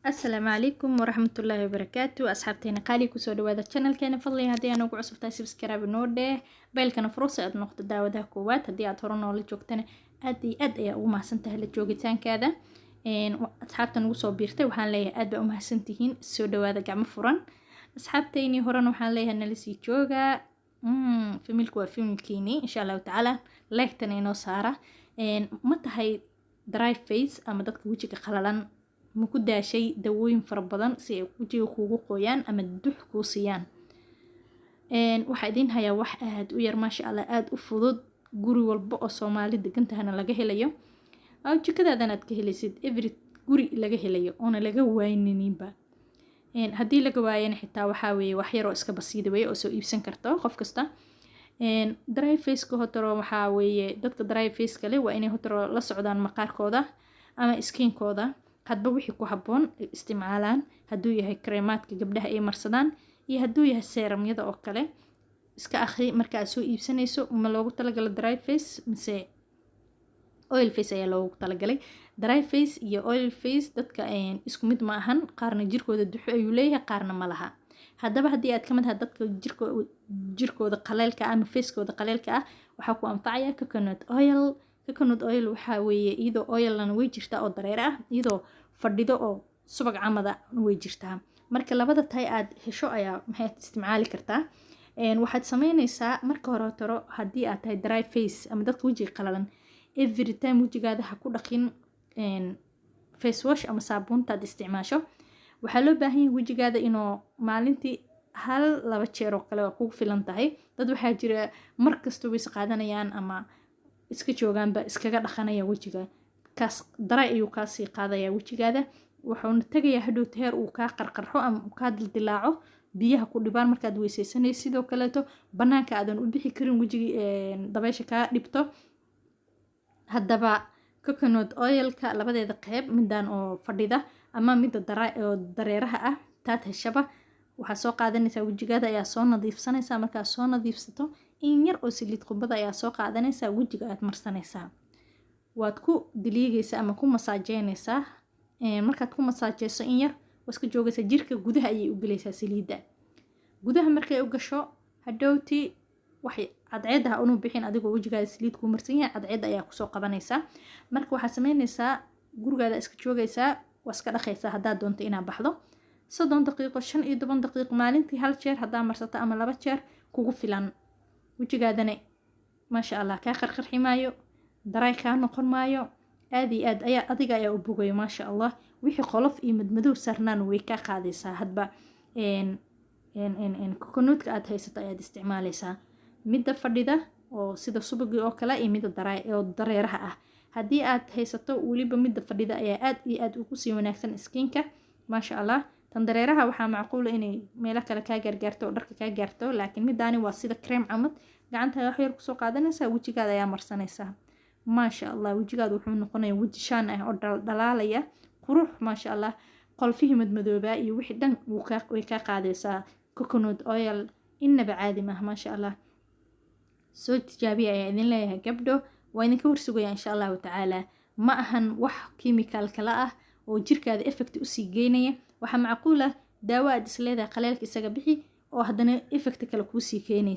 السلام عليكم ورحمة الله وبركاته أصحابتين قالي كسو دوادا channel كان فضلي هدي أنا ugu cusubtahay subscribe noode beelkana fursa aad noqdo daawadaha koowaad haddii aad hore noola joogtana aad iyo aad ayaa ugu mahadsantahay la joogitaankaada asxaabtan ugu soo biirtay waxaan leeyahay aad baa u mahadsantihiin soo dhawaada gacmo furan asxaabtayni horena waxaan leeyahay nala sii jooga familku waa familkiini insha allahu tacaala leegtana inoo saara ma tahay dry face ama dadka wejiga qalalan ma ku daashay dawooyin fara badan si ay wejiga kuugu qoyaan ama dux kuu siiyaan waxaa idiin hayaa wax aad u yar maasha allah aad u fudud guri walba oo Soomaali degan tahana laga helayo jikadaadana aad ka helaysid every guri laga helayo oona laga waynininba haddii laga waayana xitaa waxaa weeye wax yar oo iska basiida weeye oo soo iibsan karto qof kasta dry face ka hotoro waxaa weeye dadka dry face kale waa inay hotoro la socdaan maqaarkooda ama skinkooda hadba wixii ku habboon isticmaalaan hadduu yahay kreemaadka gabdhaha ay marsadaan iyo hadduu yahay seeramyada oo kale iska akhri marka aad soo iibsanayso ma loogu talagalo dry face mise oil face ayaa loogu talagalay dry face iyo oil face dadka isku mid ma ahan qaarna jirkooda duxo ayuu leeyahay qaarna ma laha haddaba haddii aad ka mid tahay dadka jirkooda qaleelka ah ama facekooda qaleelka ah waxaa ku anfacaya coconut oil waxaa weeye iyadoo oilna way jirtaa oo dareere ah iyadoo fadhido oo subag camada way jirtaa marka labada tay aad hesho ayaa maxay isticmaali kartaa waxaad sameynaysaa marka hore toro haddii aad tahay dry face ama dadka wejiga qalalan every time wejigaada ha ku dhaqin face wash ama saabuunta aad isticmaasho waxaa loo baahan yahay wejigaada inuu maalintii hal laba jeer oo kale kugu filan tahay dad waxaa jira mar kasta way qaadanayaan ama iska joogaanba iskaga dhaqanaya wejiga kaas daray ayuu ka sii qaadaya wejigaada wuxuuna tagayaa hadhow heer uu ka qarqarxo ama uu ka dildilaaco biyaha ku dhibaan markaad weysaysanaysid sidoo kaleeto banaanka aadan u bixi karin wejiga dabaysha ka dhibto haddaba coconut oil-ka labadeeda qayb midaan oo fadhida ama midda dareeraha ah taad heshaba waxaa soo qaadanaysaa wejigaada ayaa soo nadiifsanaysaa markaa soo nadiifsato in yar oo saliid qubada ayaa soo qaadanaysaa wejiga aad marsanaysaa waad ku diliigaysaa ama ku masaajeynaysaa markaad ku masaajeyso in yar waska joogaysaa jirka gudaha ayay u gelaysaa saliidda gudaha markay u gasho hadhowti waxay cadceed ah unu bixin adigoo wejigaada saliid ku marsan yahay cadceed ayaa kusoo qabanaysaa marka waxaad sameynaysaa gurigaada iska joogaysaa waa iska dhaqaysaa haddaad doonto inaad baxdo 30 daqiiqo 15 daqiiqo maalintii hal jeer haddaa marsato ama 2 jeer kugu filan wejigaadana maasha allah kaa qarqarxi maayo daray kaa noqon maayo aad iyo aad ayaa adiga ayaa u bogayo maasha allah wixii qolof iyo madmadow sarnaan way ka qaadaysaa hadba coconutka aad haysato ayaad isticmaalaysaa midda fadhida oo sida subagii oo kale iyo midda dareeraha ah haddii aad haysato weliba midda fadhida ayaa aad iyo aad ugu sii wanaagsan skinka maasha allah tan dareeraha waxaa macquul inay meelo kale kaa gaargaarto oo dharka kaa gaarto laakiin midaani waa sida cream camad gacanta wax yar kusoo qaadanaysaa wejigaada ayaa marsanaysaa maasha allah wejigaada wuxuu noqonayaa weji shaan ah oo dhalaalaya qurux maasha allah qolfihii madmadoobaa iyo wixii dhan way kaa qaadaysaa coconut oil innaba caadi maaha maasha allah soo tijaabiya ayaa idin leeyahay gabdho waa idinka warsugaya insha allahu tacaala ma ahan wax chemical kala ah oo jirkaada effect usii geynaya waxaa macquul ah daawo aad isleedahay qaleelka isaga bixi oo haddana effect kale kuu sii